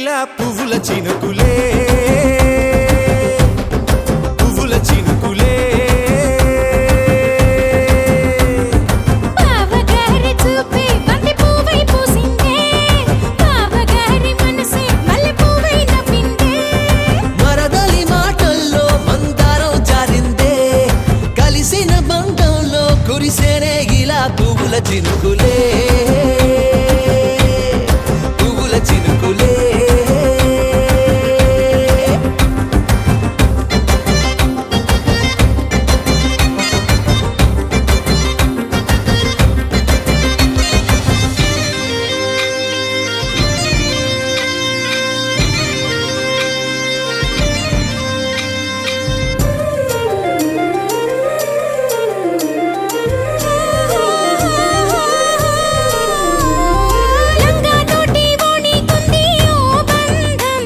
ఇలా పువ్వుల చినుకులే పువ్వుల చినుకులే బావగారి చూపే బంతి పువ్వై పూసిందే బావగారి మనసే మల్లె పువ్వై నవ్విందే మరదలి మాటల్లో మందారం జారిందే కలిసిన బంధంలో కురిసేనే ఇలా పువ్వుల చినుకులే పువ్వుల చినుకులే లంగా తోటి ఓణి కుంది ఓ బంధం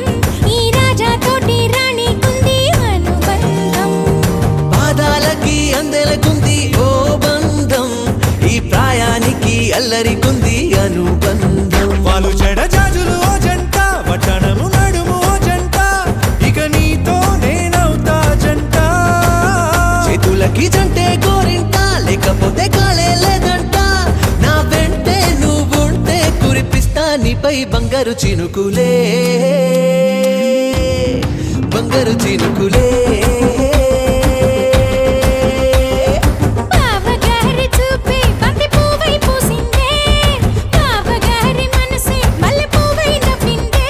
ఈ రాజా తోటి రాణి కుంది అనుబంధం పాదాలకి అందెలకుంది ఓ బంధం ఈ ప్రాయానికి అల్లరికుంది అనుబంధం వాళ్ళు చెడ జాజులు ఓ జంట వటనము నడుము ఓ జంట ఇక నీతో నేనవుతా జంట చేతులకి జంటే గోరింట లేకపోతే కాలే లేదంట నా వెంటే నువ్వుంటే కురిపిస్తా నీపై బంగారు చినుకులే బంగారు చినుకులే బావగారి చూపే బంతి పువ్వై పూసిందే బావగారి మనసే మల్లె పువ్వై నవ్విందే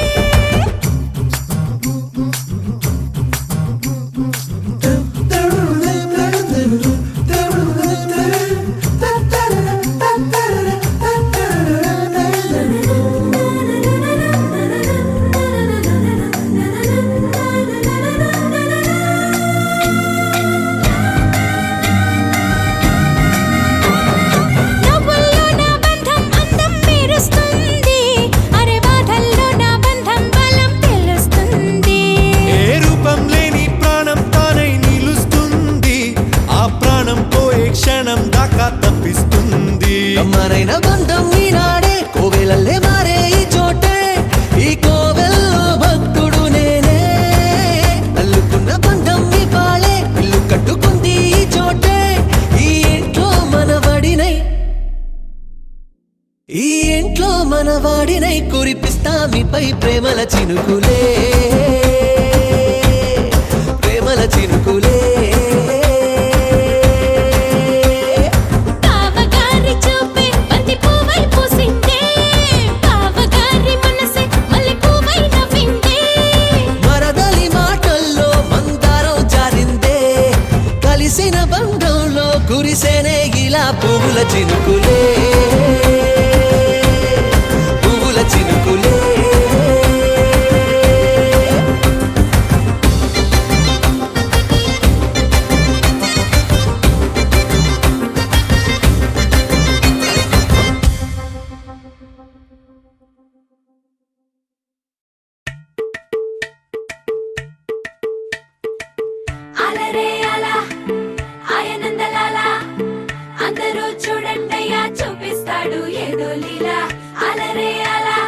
నవ్వుల్లో నా బంధం అందం మెరుస్తుంది అరే బాధల్లో నా బంధం బలం తెలుస్తుంది ఏ రూపం లేని ప్రాణం తానై నిలుస్తుంది ఆ ప్రాణం పోయే క్షణం దాకా తప్పిస్తుంది కమ్మరైన బంధం ఈనాడే కోవెలల్లే మారే ఈ చోటే ఈ కోవెల్లో భక్తుడు నేనే అల్లుకున్న బంధం ఈ పాళే ఇల్లు కట్టుకుంది ఈ చోటే ఈ ఇంట్లో మనవాడినై ఈ ఇంట్లో మనవాడినై కురిపిస్తా మీపై ప్రేమల చినుకులే ప్రేమల చినుకులే బావగారి చూపే బంతి పువ్వై పూసిందే బావగారి మనసే మల్లె పువ్వై నవ్విందే మరదలి మాటల్లో మందారం జారిందే కలిసిన బంధంలో కురిసేనే ఇలా పువ్వుల చినుకులే పువ్వుల చినుకులే అలరే అలా ఆయనందలాల అందరూ చూడండయ్యా చూపిస్తాడు ఏదో లీలా అలరే అలా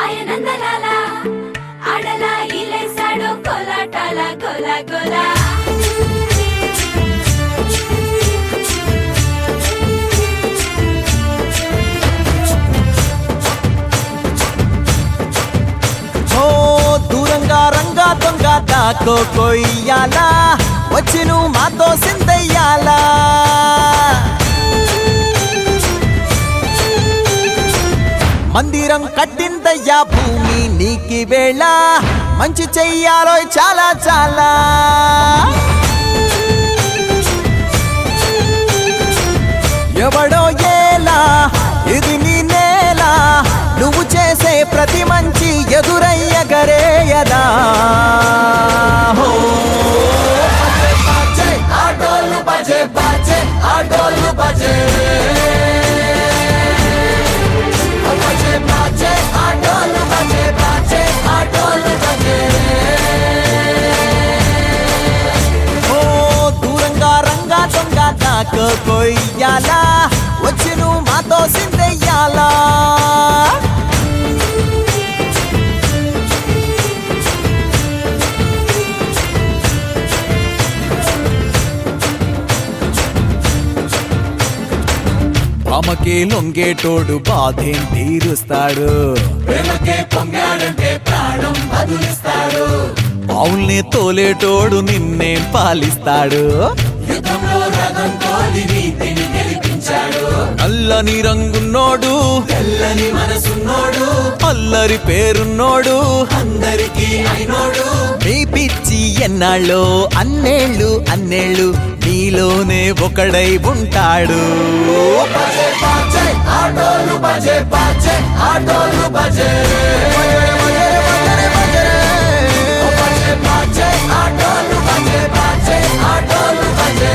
ఆయనందలాల ఆడలా ఇలేసాడు కోలాటాల గోలా గోలా ఓ దూరంగా రంగా దొంగ దాకో కొయ్యాలా వచ్చి నువ్వు మాతో సిందయ్యాలా మందిరం కట్టిందయ్యా భూమి నీకి వేళ మంచి చెయ్యాలో చాలా చాలా ఎవడో ఏలా ఇది నీ నేల నువ్వు చేసే ప్రతి మంచి ఎదురయ్యగరేయదా హో బాజే ఆటోలు బాజే బాజే ఆటోలు బాజే బాజే బాజే ఆటోలు బాజే బాజే ఆటోలు బాజే ఓ దూరంగా రంగా దొంగ నాకు కొయ్యాలా వచ్చి నువ్వు మాతో సిందెయ్యాలా ప్రేమకి లొంగేటోడు బాధేం తీరుస్తాడు. పావుల్ని తోలేటోడు నిన్నేం పాలిస్తాడు. నల్లని రంగున్నోడు తెల్లని మనసున్నోడు అల్లరి పేరున్నోడు అందరికీ అయినోడు. మీ పిచ్చి ఎన్నాళ్ళో అన్నేళ్ళు అన్నేళ్ళు నీలోనే ఒకడై ఉంటాడు. ఆటోలు బజే బాజే ఆటోలు బజే ఆటోలు బజే బాజే ఆటోలు బజే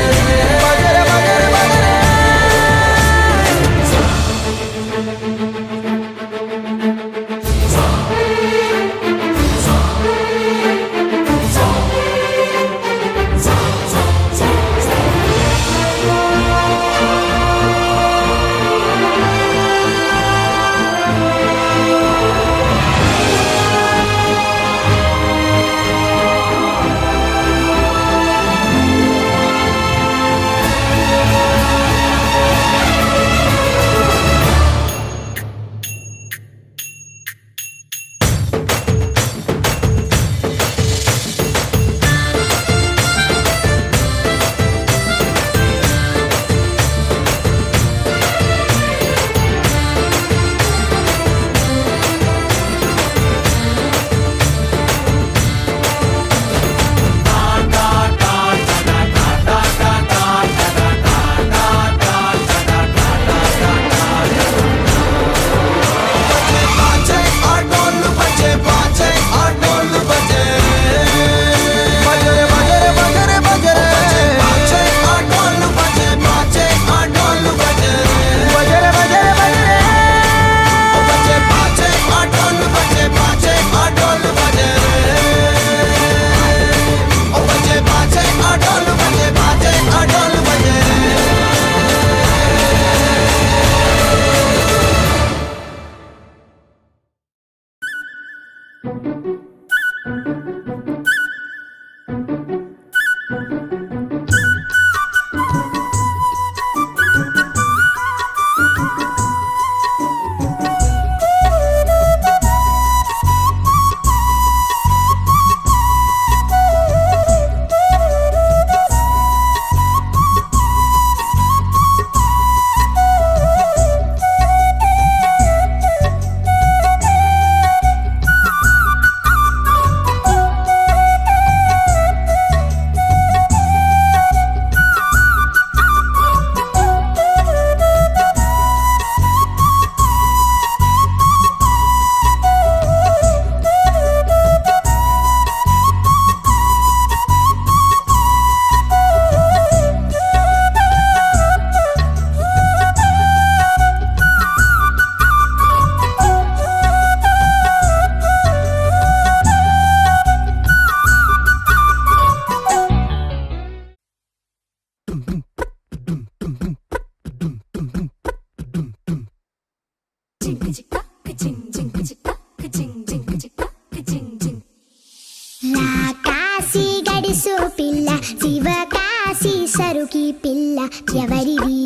కాశీ గడిసు పిల్ల శివ కాశీ సరుకి పిల్ల ఎవరిది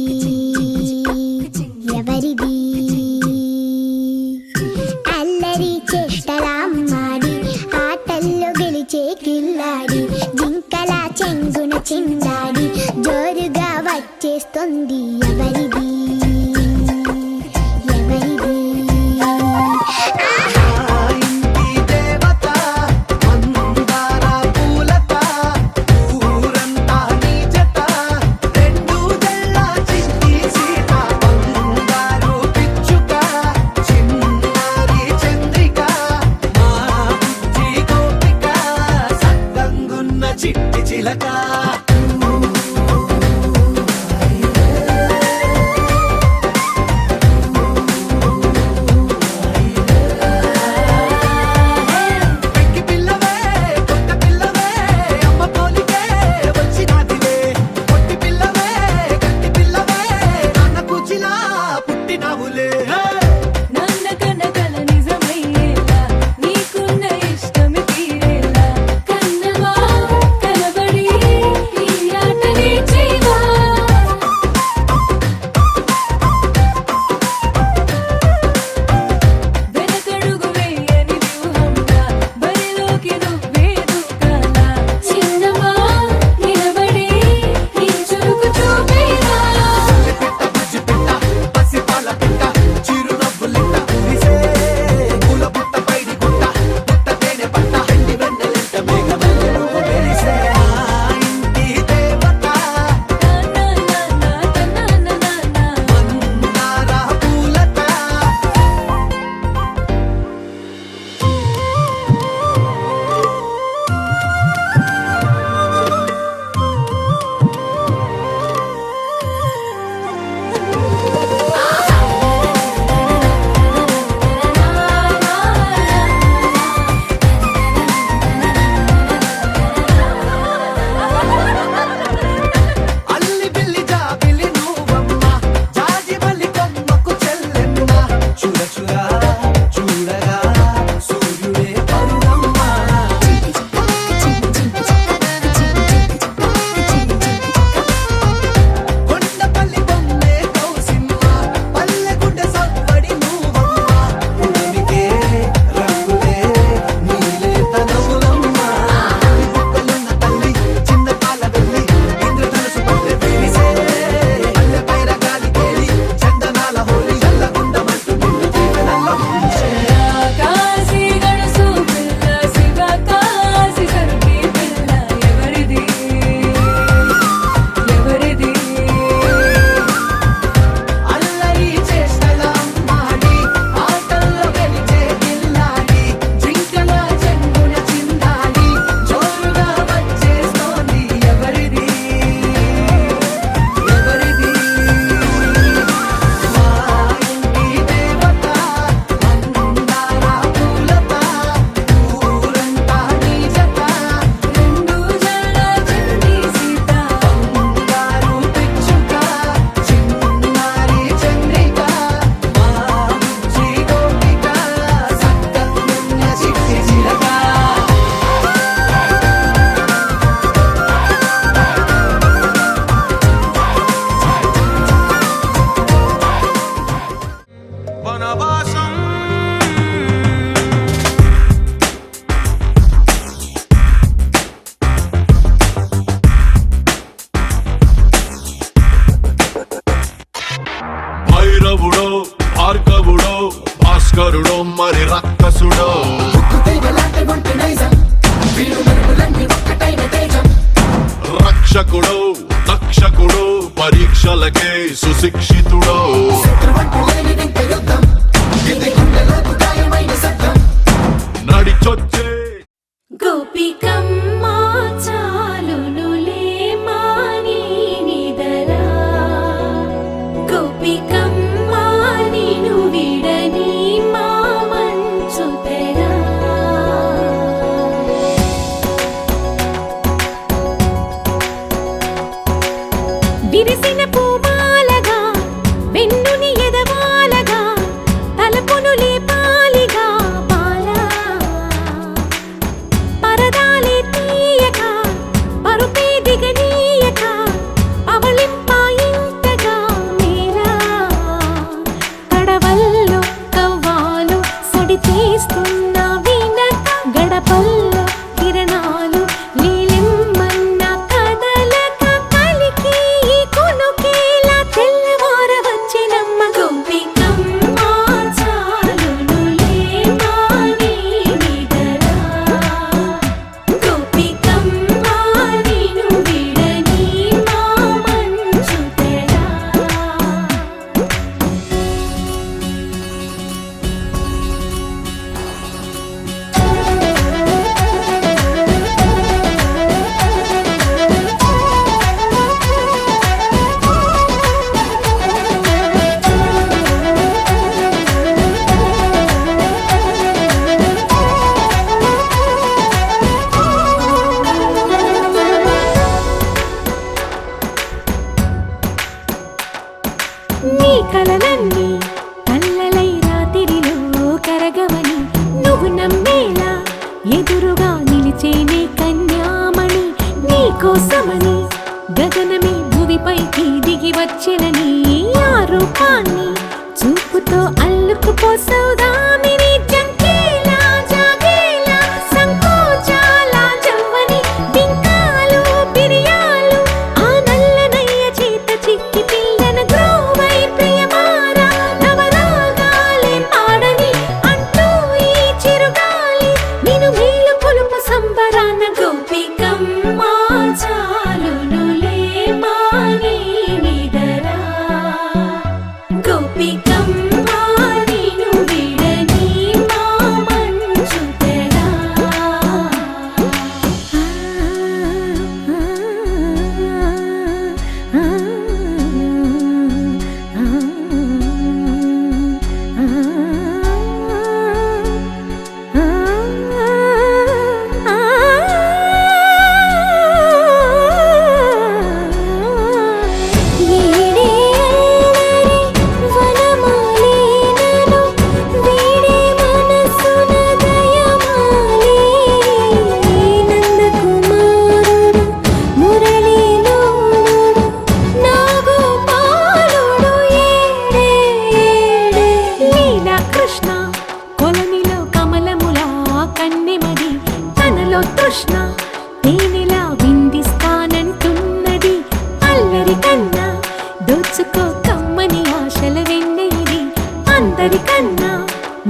ఎవరిది అల్లరి చేష్టలామ్మాడి ఆటల్లో గెలిచే కిల్లాడి జింకల చెంగున చిందాడి జోరుగా వచ్చేస్తుంది ఎవరిది ఎవరిది చిట్టి చిలక పెంకి పిల్లవే కొత్త పిల్లవే అమ్మ పోలికే వచ్చినాదిలే పొట్టి పిల్లవే గట్టి పిల్లవే నాన్న కూచిలా పుట్టినావులే నాన్న కనకల నిజమయ్యేలా నీకున్న ఇష్టమి తీరేలా కన్నవా కనబడి సుశిక్షితుడో నడిచొచ్చే గోపికమ్మ చాలునులే మాని నిదరా గోపికమ్మ నిను విడని మా మంచు తెరా విరిసిన పూమాలగా వెన్నుని ఎదవాలగా తలపును లేపాలిగా బాలా పరదాలే తీయక పరుపే దిగనీయక పవళింపాయింతగా మేరా తడవల్లో కవ్వాలు సడి చేస్తున్న వీణక గడపల్లో కిరణాలు నీలిమ్మన్న కదలక కలికి కొనుకేలా తెల్లవార వచ్చినమ్మ గోపికమ్మ చాలునులే మాని నిదరా గోపికమ్మ నిను విడని మా మంచు తెరా నీ కలలన్నీ కల్లలై రాత్రిలో కరగవని నువ్వు నమ్మేలా ఎదురుగా నిలిచేనే కన్యామణి నీ కోసమని గగనమే భూమిపైకి దిగి వచ్చినని ఆ రూపాన్ని చూపుతో అల్లుకుపోసౌదామిని జంకేలా జాగేలా సంకోచాల జవ్వని బింకాలు బిరియాలు ఆ నల్లనయ్య చేత చిక్కి పిల్లన గ్రోవై ప్రియమారా నవరాగాలే పాడని అంటూ ఈ చిరుగాలి నిను మేలు కొలుపు సంబరాన గోపికమ్మ చాలునులే మాని నిదరా గోపికమ్మ నిను విడని మా మంచు తెరా కృష్ణ కొలనిలో కమలములా కన్నెమది తనలో తృష్ణ తేనెలా విందిస్తానంటున్నది అల్లరి కన్నా దోచుకో కమ్మని ఆశల వెన్నెయిది అందరికన్నా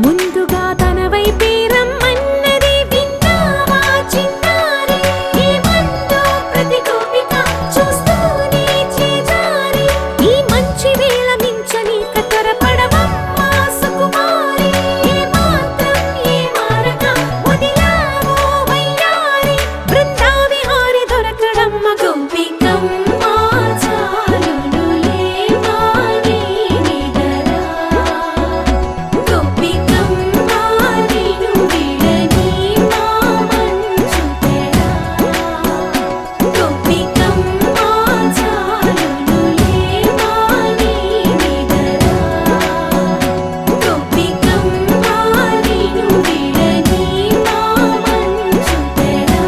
ముందుగా తన వైపే రమ్మన్నది విన్నావా చిన్నారి ఏమందో ప్రతి గోపిక చూస్తూనే చేజారి ఈ మంచి వేళ మించని కతరపడవమ్మా సుకుమారి ఏ మాత్రం ఏ మారక వదిలావో వయ్యారి బృందావిహారి దొరకడమ్మ గోపికమ్మ చాలునులే మాని నిదరా గోపికమ్మ నిను విడని మా మంచు తెరా గోపికమ్మ చాలునులే మాని నిదరా గోపికమ్మ నిను విడని మా మంచు తెరా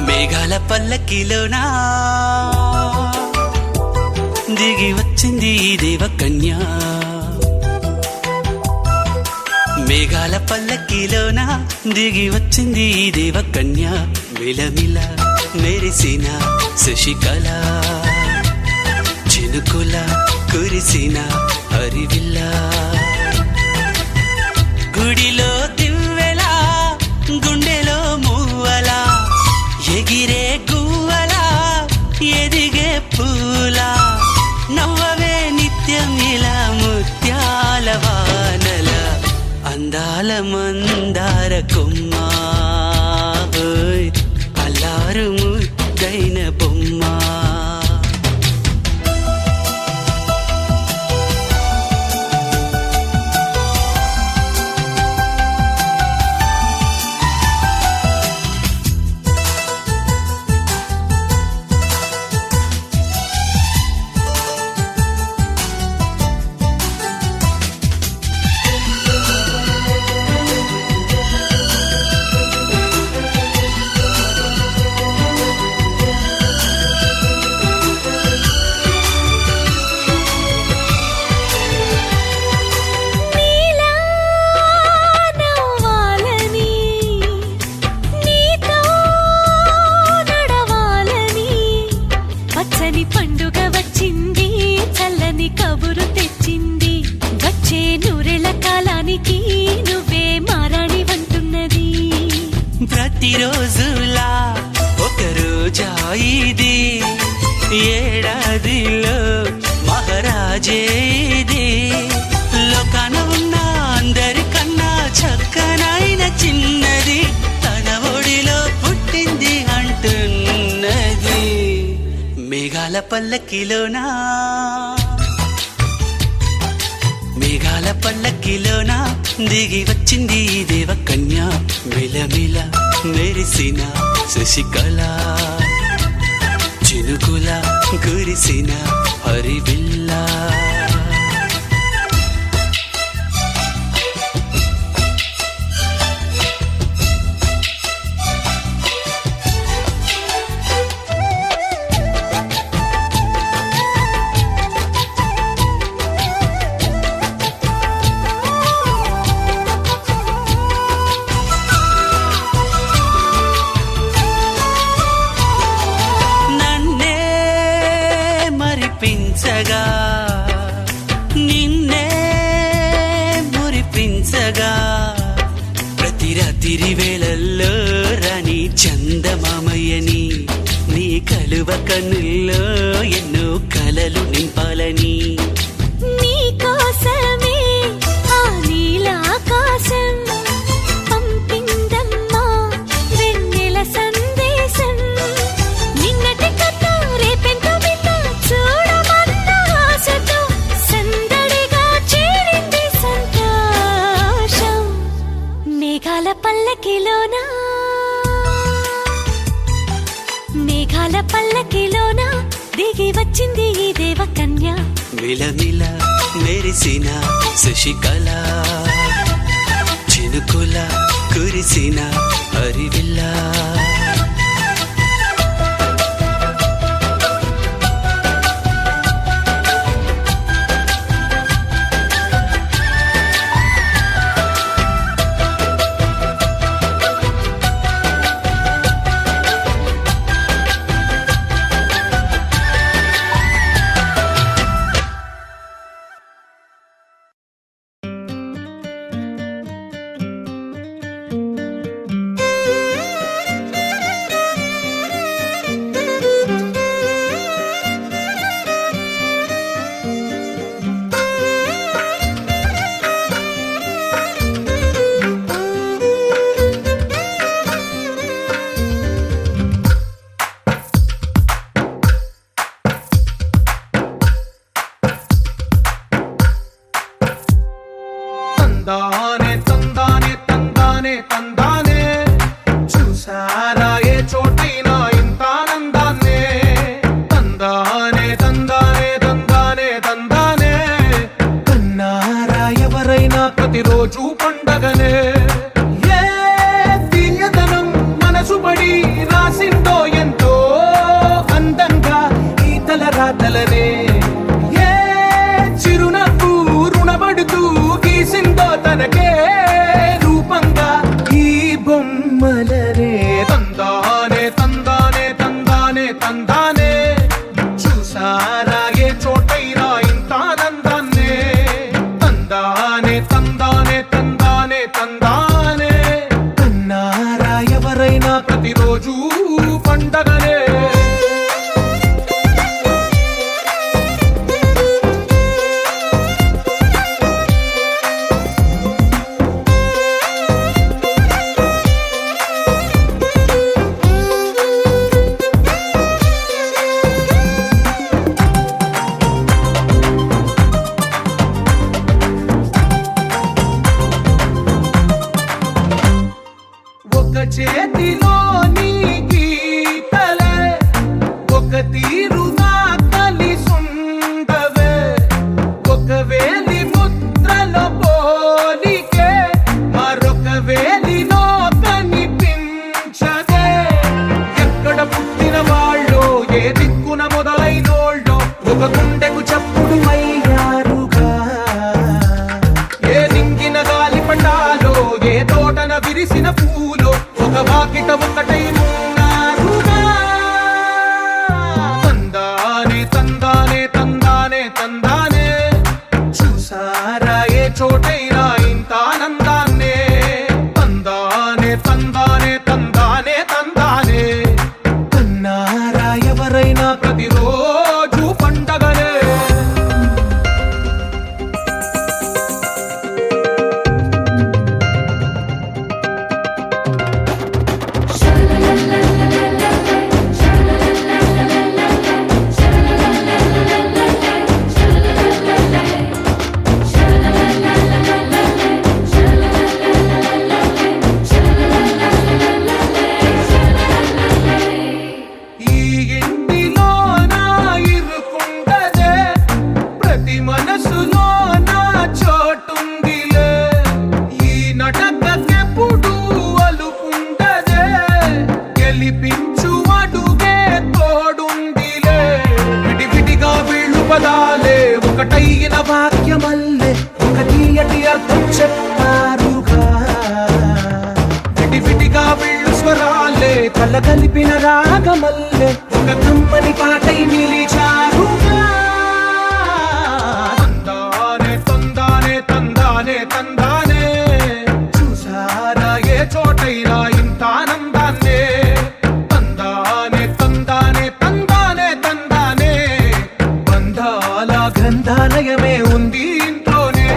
మేఘాల పల్లకిలోనా దిగి వచ్చింది ఈ దేవకన్య మేఘాల పల్లకిలోన దిగి వచ్చింది ఈ దేవకన్య మిలమిల మెరిసిన శశికళ చినుకుల కురిసిన హరివిల్ల గుడిలో దివ్వెలా గుండెలో మువ్వలా ఎగిరే గువ్వలా ఎదిగే పూలా నవ్వవే నిత్యం ఇలా ముత్యాల వానల అందాల మందార కొమ్మ ఓయ్ అల్లారు ముద్దైన బొమ్మ నీలా నవ్వాలని నీతో నడవాలని పచ్చని పండుగ వచ్చింది చల్లని కబురు తెచ్చింది వచ్చే నూరెళ్ళ కాలానికి నువ్వే మారాణి వంటున్నది ప్రతిరోజులా ఒక రోజా ఇది ఏడాదిలో మహారాజే ఇది లోకాన ఉన్న అందరికన్నా చక్కనైన చిన్నది తన ఒడిలో పుట్టింది అంటున్నది మేఘాల పల్లకిలోనా మేఘాల పల్లకిలోన దిగి వచ్చింది ఈ దేవకన్య మిలమిల మెరిసిన శశికళ చినుకుల కురిసిన హరివిల్ల నన్నే మరిపించగా నిన్నే మురిపించగా ప్రతి రాత్రి వేళల్లో రాణి చందమామయ్యని నీ కలువ కన్నుల్లో ఎన్నో కలలు నింపాలని నీ కోసమే ఆ నీలాకాశం పంపిందమ్మా వెన్నెల సందేశం నిన్నటి కథ రేపెంత వింత చూడమన్న ఆశతో సందడిగా చేరింది సంతోషం మేఘాల పల్లకిలోనా మేఘాల పల్లకిలోన దిగి వచ్చింది ఈ దేవకన్య మిలమిల మెరిసిన శశికళ చినుకుల కురిసిన హరివిల్ల ప్రతిరోజు పండగనే. ఒక చేతిలో నీ గీతలే ఒక తీరుగా కలిసుండవే, ఒక వేలి ముద్రలో పోలికే మరొక వేలిలో కనిపించదే. ఎక్కడ పుట్టిన వాళ్ళో ఏ దిక్కున మొదలైనోళ్ళో ఒక గుండెకు చప్పుడు అయ్యారుగా. ఏ నింగిన గాలి పటాలో ఏ తోటన విరిసిన పూలో ఒక వాకిట ఒకటై ఉన్నారుగా. తందానే తందానే తందానే తందానే, చూసారా ఏ చోటైనా ఇంత ఆనందాన్నే. తందానే తందానే తందానే తందానే, కన్నారా ఎవరైనా ప్రతిరోజు పండగనే. ఈ ఇంటిలో నా ఇరుకుండదే, ప్రతి మనసులో నా చోటుందిలే. ఈ నటకెప్పుడు అలుకుండదే, గెలిపించు అడుగే తోడుందిలే. విడివిడిగా వీళ్ళు పదాలే ఒకటైన వాక్యమల్లే ఒక తీయటి అర్థం చెప్పారుగా. విడివిడిగా వీళ్ళు స్వరాలే కల కలిపిన రాగమల్లే ఒక కమ్మని పాటై నిలిచారుగా. తందానే తందానే తందానే తందానే, చూసారా ఏ చోటైనా ఇంత ఆనందాన్నే. తందానే తందానే తందానే తందానే, బంధాల గ్రంథాలయమే ఉంది ఇంట్లోనే.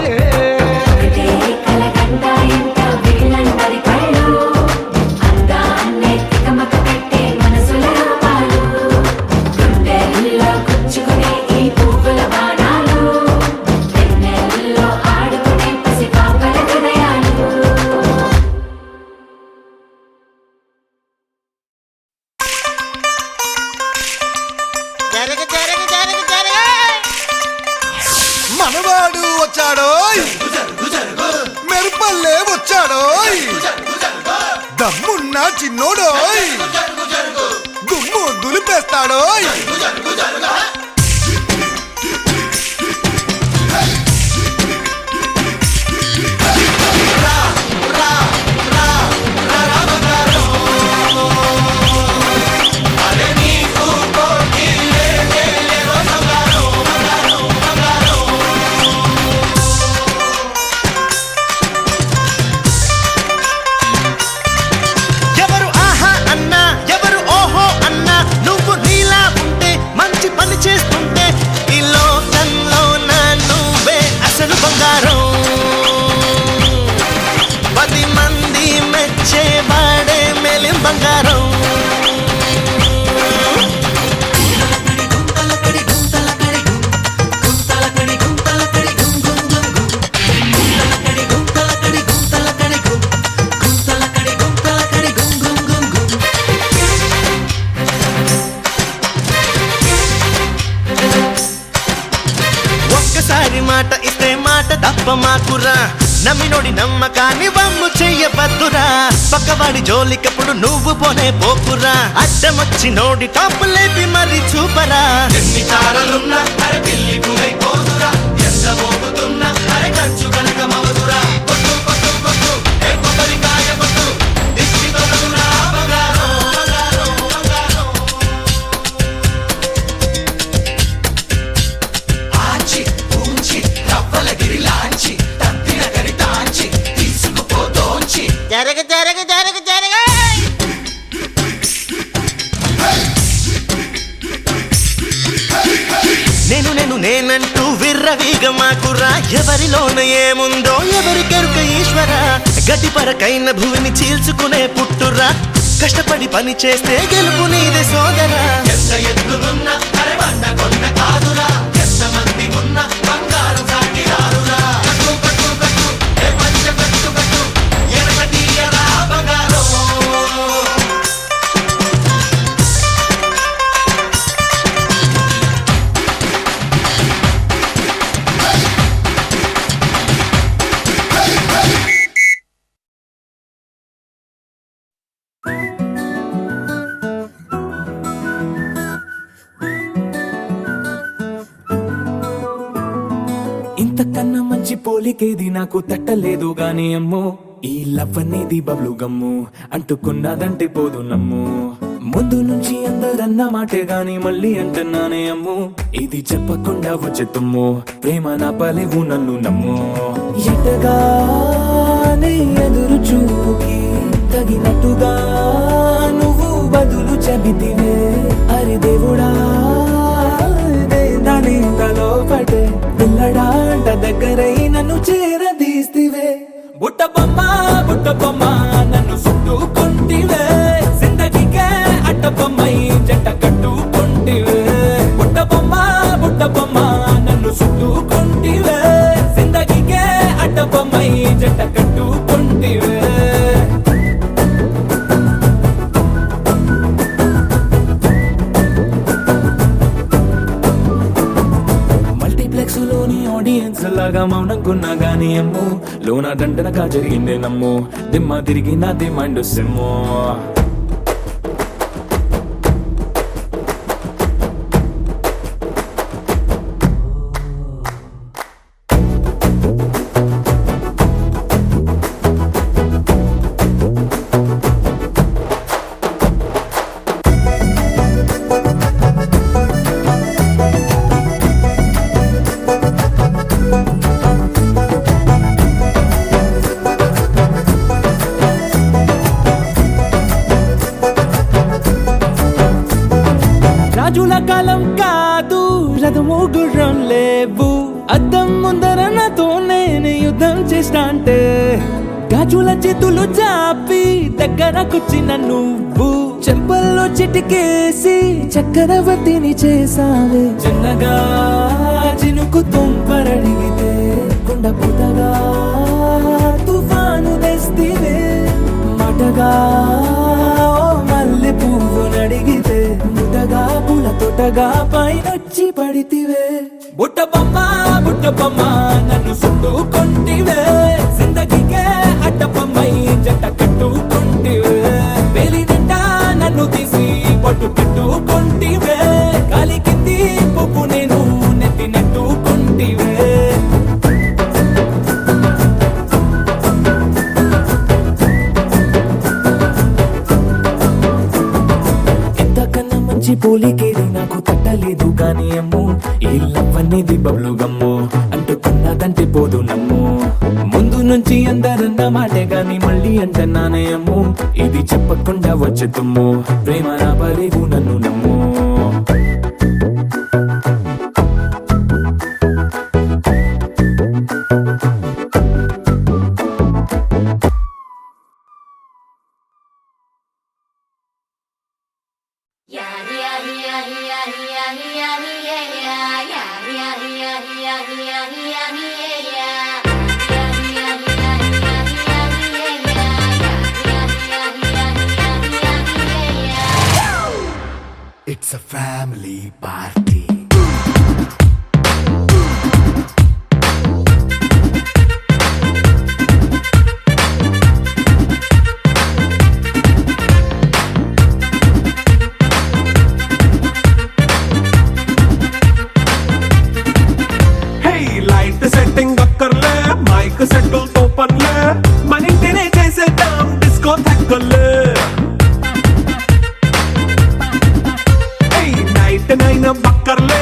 కలకండ ఎంత వీళ్ళందరి కళ్ళు, అందాన్నే తికమక పెట్టే మనసుల రూపాలు, గుండెల్లో గుచ్చుకునే ఈ పువ్వుల బాణాలు, వెన్నెల్లో ఆడుకునే పసిపాపల హృదయాలు. మనవాడు వచ్చాడోయ్, మెరుపల్లే వచ్చాడోయ్, దమ్మున్న చిన్నోడోయ్, దుమ్ము దులిపేస్తాడోయ్. ఎవరు ఆహా అన్నా ఎవరు ఓహో అన్నా, నువ్వు నీలా ఉంటే మంచి పని చేస్తుంటే ఈ లోకంలో నా నువ్వే అసలు బంగారం. 10 మంది మెచ్చేవాడే మేలిం బంగారం. ఒక్కసారి మాట ఇస్తే మాట తప్ప మాకురా, నమ్మినోడి నమ్మకాన్ని వమ్ము చెయ్యవద్దురా. పక్కవాడి జోలికప్పుడు నువ్వు పోనే పోకురా, అడ్డమొచ్చి నోడి టాపు లేపి మరి చూపరా. ఎన్ని తారలున్నా అరే పిల్లి పులై పోదురా, ఎంత మోగుతున్నా అరే ఖర్చు కనుక మవదురా. కొట్టు కొట్టు కొట్టు ఏ కొబ్బరికాయ కొట్టు, దిష్టి తొలగురా బంగారం బంగారం బంగారం. ఆచి పూంచి రవ్వల గిరిలాంచి తప్పిన కరితాంచి తీసుకుపోతోంచి జరగ జరగ జరగ జరగ. నేనంటూ విర్రవీగ మాకురా ఎవరిలోన ఏముందో ఎవరికెరుక ఈశ్వర గడ్డిపరకైన భూమిని చీల్చుకునే పుట్టురా కష్టపడి పని చేస్తే గెలుపు నీదే సోదరా ఎంత ఎత్తులున్న అరబండ కొండ కాదురా ఎంత మంది ఉన్న బంగారు సాటి రారురా కట్టు కట్టు కట్టు ఏ పంచ కట్టు కట్టు ఎనకటీయరా బంగారు ఇంతకన్నా మంచి పోలికేది నాకు తట్టలేదు గాని అమ్మో ఈ లవ్ అనేది బబ్లు గమ్ము అంటుకున్నదంటే పోదు నమ్ము ముందు నుంచి అందరన్న మాటే గాని మళ్ళీ అంటున్నానే అమ్ము ఇది చెప్పకుండా వచ్చే తుమ్ము ప్రేమ నా పలేవు నన్ను నమ్ము ఎటగానే ఎదురు చూపుకి తగినట్టుగా నువ్వు బదులు చెబితివే అరే దేవుడా దాని తలో పడే పిల్లడాంట దగ్గరై నన్ను చేరదీస్తివే బుట్ట బొమ్మ నన్ను చుట్టుకుంటివే జిందగీకే అట్ట బొమ్మై జంట కట్టుకుంటివే బుట్ట బొమ్మ నన్ను చుట్టుకుంటివే జిందగీకే అట్ట బొమ్మై జంట కట్టుకుంటివే లోని ఆడియన్స్ లాగా మౌనంకున్నా గానీ అమ్ము లోన దండనగా జరిగిందే నమ్ము దిమ్మ తిరిగి నాది మైండ్ సిమ్ము రాజుల కాలం కాదు రథము గుర్రం లేవు అద్దం ముందర నాతో నేను యుద్ధం చేస్తా అంటే గాజుల చేతులు చాపి దగ్గరకొచ్చిన నువ్వు చెంపల్లో చిటికేసి చక్రవర్తిని చేసావే చిన్నగా చినుకు తుంపరడిగితే కొండ పుటగా తుఫాను తెస్తివే మాటగా మల్లె పువ్వు నడిగితే ముటగా పుల తొటగా పైనొచ్చి పడితివే బుట్ట బొమ్మ నన్ను చుట్టుకుంటివే జిందగీకే అడ్డ బొమ్మై జంట కట్టుకుంటివే వేలి నిండా నన్ను తీసి పట్టు కట్టుకుంటివే కాలి కింది పువ్వు నేను నెత్తి నెట్టుకుంటివే పోలికేది నాకు తట్టలేదు గాని అమ్ము ఈ లవ్ అనేది బబ్లు గమ్ము అంటుకున్నదంటే పోదు నమ్ము ముందు నుంచి అందరన్న మాటే గాని మళ్ళీ అంటున్నానే అమ్ము ఇది చెప్పకుండా వచ్చే తుమ్ము ప్రేమ నా పలేవు నన్ను నమ్ము It's a family party. Setting అక్కర్లే మైక్ సెట్టుల్ తో పనిలే మన ఇంటినే చేసేద్దాం డిస్కో తక్కర్లే నైట్ నైన్ బక్కర్లే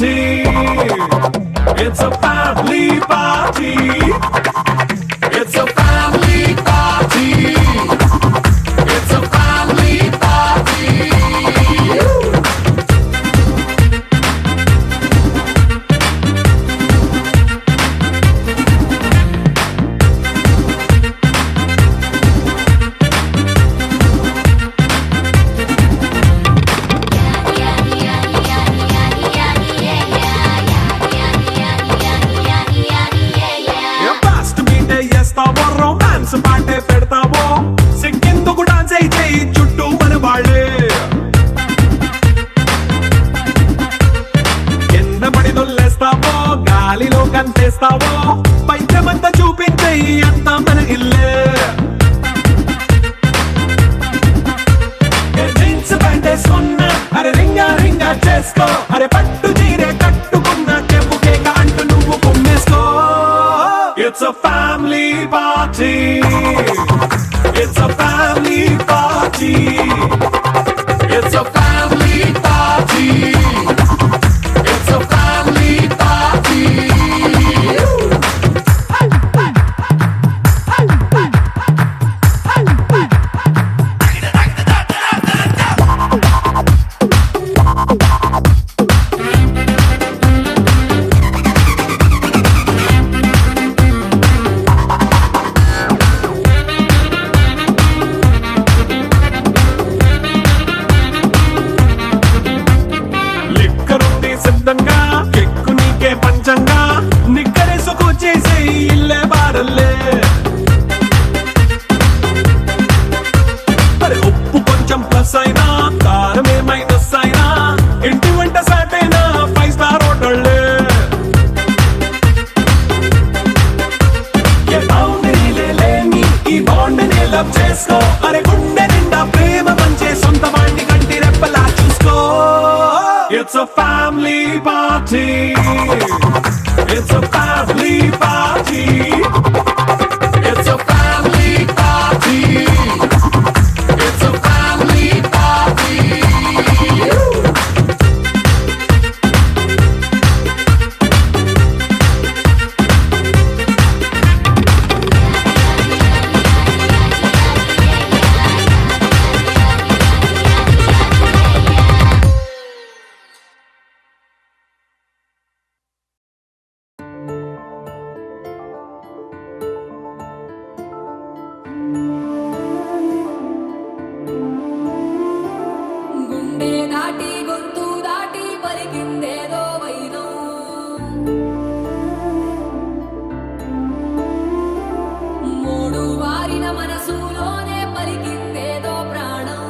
party. It's a family party. It's a family party. It's a family party. Fast మీటే చేస్తావో రొమాన్స్ పాటే పెడతావో సిక్కిందుకు డాన్స్ అయితే చుట్టూ మన వాళ్ళే కింద పడి దొల్లేస్తావో గాలిలో కంతేస్తావో పైచమంతా చూపించే అంత మన ఇల్లే జీన్స్ ప్యాంటేసుకున్నా అరే రింగా రింగా చేసుకో అరే పట్టు చీరే కట్టుకున్న చెప్పు కేక అంటూ నువ్వు కుమ్మేసుకో. It's a family party. It's a family party. It's a family party. It's a family party. లిక్కరుంది సిద్ధంగా కెక్కు నీకే పంచంగా నిక్కరేసుకు చేసే ఇల్లే బారల్లే మరి ఉప్పు కొంచెం ప్లస్ అయినా కారమే మైనస్ అయినా ఇంటి వంట సాటైనా 5 స్టార్ హోటళ్ళే ఏ బౌండరీ లేని ఈ బాండ్ ని లవ్ చేసుకో అరే గుండె నిండా ప్రేమ పంచే సొంత వాణ్ణి కంటి రెప్పలా చూసుకో. It's a family party. It's a family party. It's a family party. It's a family party. గుండె దాటి గొంతు దాటి పలికిందేదో వైనం మూడు వారిన మనసులోనే పలికిందేదో ప్రాణం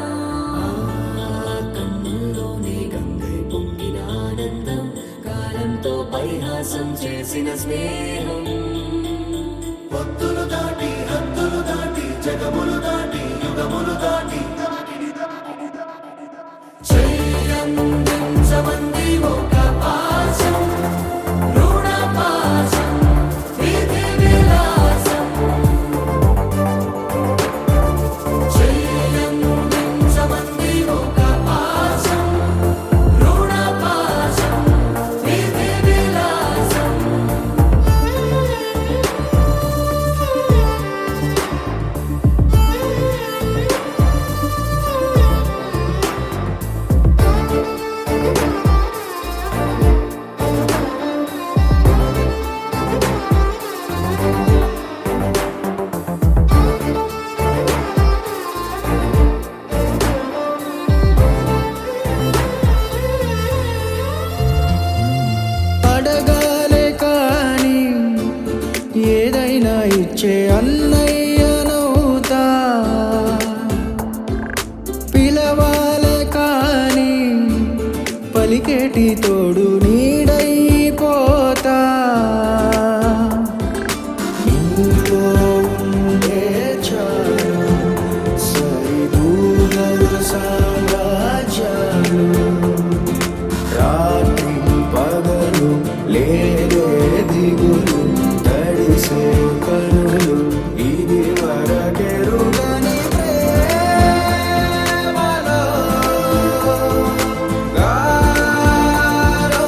కన్నుల్లోనే గంగై పొంగిన ఆనందం కాలంతో పరిహాసం చేసిన స్నేహం పొత్తులు దాటి హద్దులు దాటి జగములు దాటి యుగములు దాటి చెయ్యందించమంది ఒక పాశం రుణ పాశం విధి విలాసం చెయ్యందించమంది ఒక పాశం రుణ పాశం విధి విలాసం అడగాలే కాని ఏదైనా ఇచ్చే అన్నయ్యనవుతా పిలవాలే కాని పలికేటి తోడు నీడైపోతా నీతో ఉండే చాలు సరిదూరలు సామ్రాజ్యాలు రాత్రి పగలు లేదే దిగులు తడిసే కనులు ఇది వరకెరుగని ప్రేమలో గారో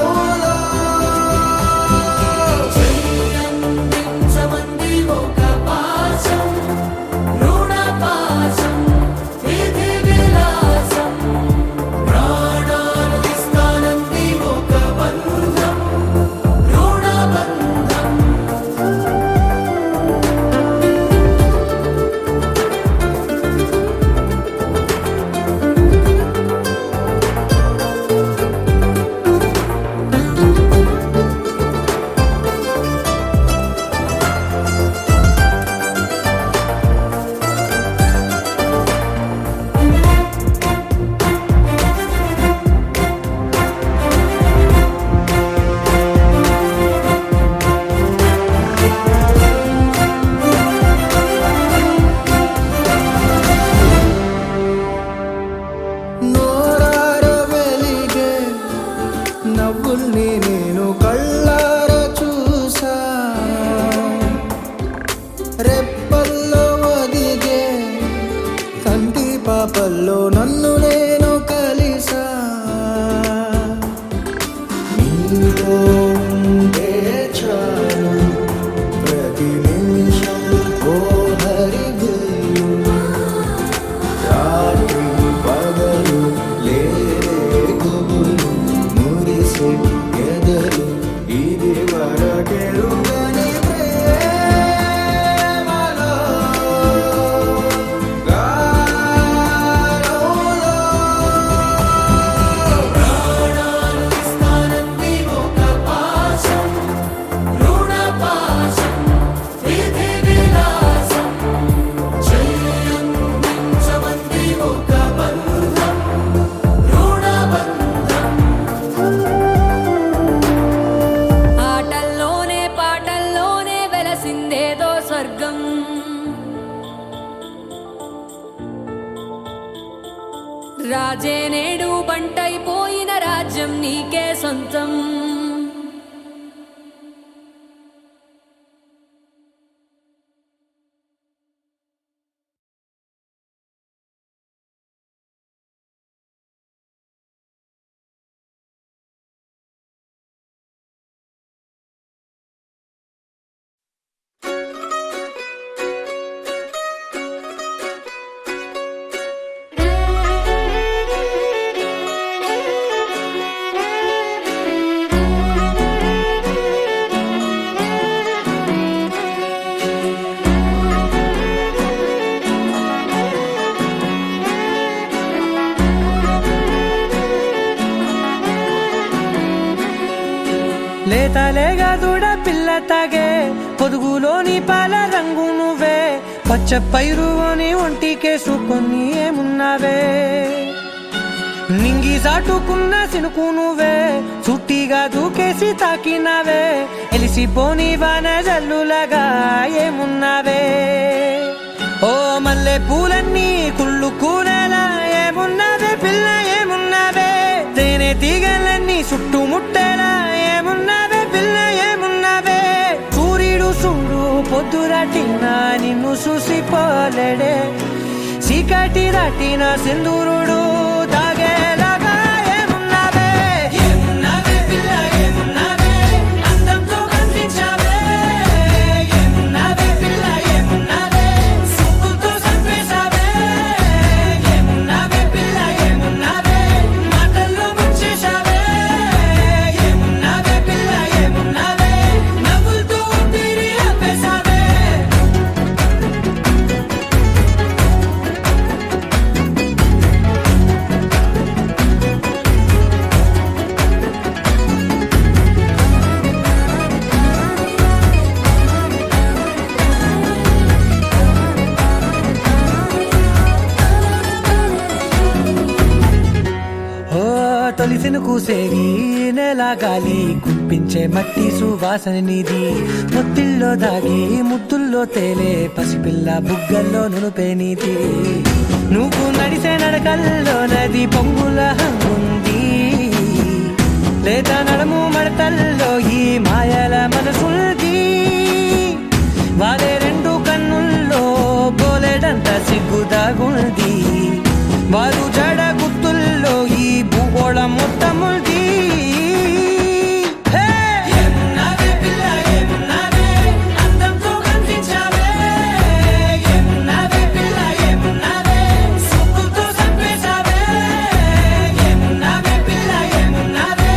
నీతో ఉండే చాలు ప్రతి నిమిషం ఓ హరివిల్లు రాత్రి పగలు లేరే గుబులు మురిసే ఎదలు ఇది వరకెరుగని ప్రేమలో గాలోలో ప్రాణాలు ఇస్తానంది ఒక పాశం రుణ పాశం విధి విలాసం చెయ్యందించమంది ఒక బంధం రుణ బంధం ఆటల్లోనే పాటల్లోనే వెలసిందేదో స్వర్గం రాజే నేడు బంటైపోయిన రాజ్యం నీకే సొంతం లేతలేగా దూడ పిల్ల తాగే పొదుగులోని పాల రంగు నువ్వే పచ్చ పైరుని ఒంటికేసుకొని ఏమున్నావే నింగి సాటుకున్న సినుకు నువ్వే చుట్టిగా దూకేసి తాకినావే ఎలిసిపోని వాన జల్లులగా ఏమున్నావే ఓ మల్లె పూలన్నీ కుళ్ళు కూనేలా ఏమున్నావే పిల్ల ఏమున్నావే తేనె తీగలన్నీ చుట్టుముట్టేలా ఏమున్నావే పిల్ల ఏమున్నావే సూర్యుడు చూడు పొద్దురాటిన నిన్ను చూసిపోలేడే చీకటి దాటిన సింధూరుడు తాగేలాగా ఏమున్నావే ఏమున్నావే పిల్ల ఏమున్నావే అందంతో కనిపించావే ఏమున్నావే పిల్ల ఏమున్నావే సుక్కుతో చంపేశావే ఏమున్నావే పిల్ల ఏమున్నావే మాటల్లో ముంచేశావే ఏమున్నావే పిల్ల ఏమున్నావే నవ్వులతో ఊపిరి ఆపేశావే ఓ తొలిసిన కూసేరి నెల గాలి కుప్పించే మట్టి సువాసన నీది ముత్తిల్లో దాగి ముద్దుల్లో తేలే పసిపిల్ల బుగ్గల్లో నునుపే నీది నువ్వు నడిసే నడకల్లో నది పొంగుల హంగుంది లేదా నడుము మడతల్లో ఈ మాయల మనసుంది వారే రెండు కన్నుల్లో బోలెడంత సిగ్గుదాగుంది వారు జడ గుర్తుల్లో ఈ భూగోళం మొత్తముంది ఏమున్నావే పిల్ల ఏమున్నావే అందంతో కనిపించావే ఏమున్నావే పిల్ల ఏమున్నావే సుక్కుతో చంపేశావే ఏమున్నావే పిల్ల ఏమున్నావే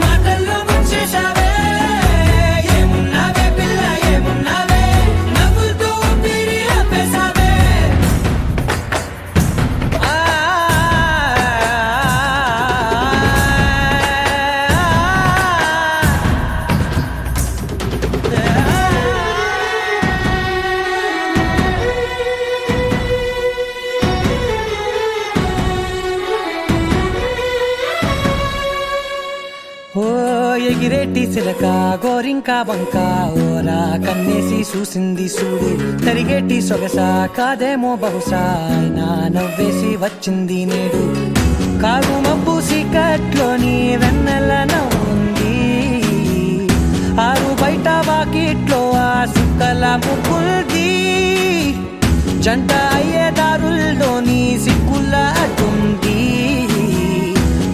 మాటల్లో ముంచేశావే ఏమున్నావే పిల్ల ఏమున్నావే నవ్వులతో ఊపిరి ఆపేశావే ఓ ఎగిరేటి సిలక గోరింక వంక ఓరా కన్నేసి చూసింది చూడు తరిగేటి సొగస కాదేమో బహుశా అయినా నవ్వేసి వచ్చింది నేడు కారు మబ్బు సీకట్లోని వెన్నెల నవ్వుంది ఆరు బయట వాకిట్లో ఆ సుక్కల ముగ్గుల్ది జంట అయ్యే దారుల్లోని సిక్కుల అడ్డుంది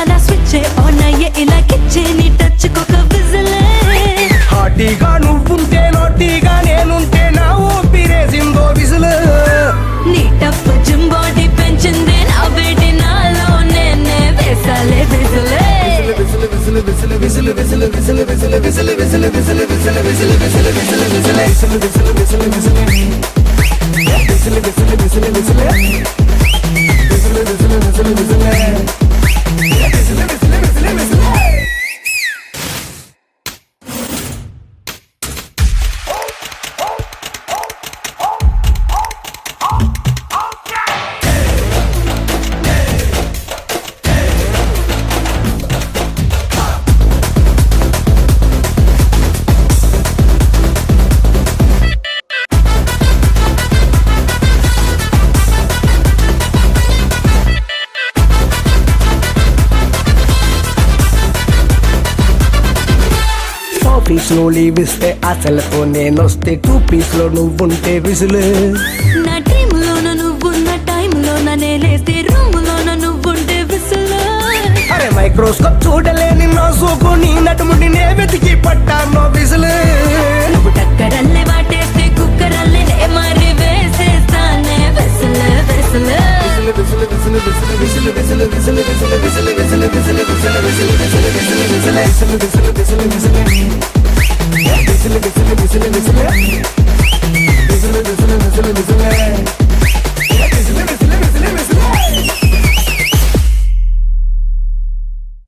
అలా స్విచ్ ఆన్ అయ్యే ఇలా కిచ్చే నీ టచ్ కొక విజిలే హాటీగా నువ్వుంటే నోటీగా నేనుంటే నా ఊపిరేసిందో విసులు నీ టప్ జిమ్ బాడీ పెంచిందే నా వేడి నాలో నేనే వేసాలే విజిలే పీస్ లో లీవిస్తే అసలుతో నేనొస్తే 2 పీస్ లో నువ్వుంటే విసులు నా డ్రీమ్ లోన నువ్వున్న టైమ్ లోన నేలేస్తే రూమ్ లోన నువ్వుంటే విసులు అరే మైక్రోస్కోప్ చూడలేని నా సోకు నీ నటుముడి నే వెతికి పట్టానో విసులు నువ్వు టక్కరల్లే వాటేస్తే కుక్కరల్లే నే మరి వేసేస్తానే విసులు విసులు విసులు విసులు విసులు విసులు విసులు విసులు విసులు విసులు విసులు విసులు విసులు విసులు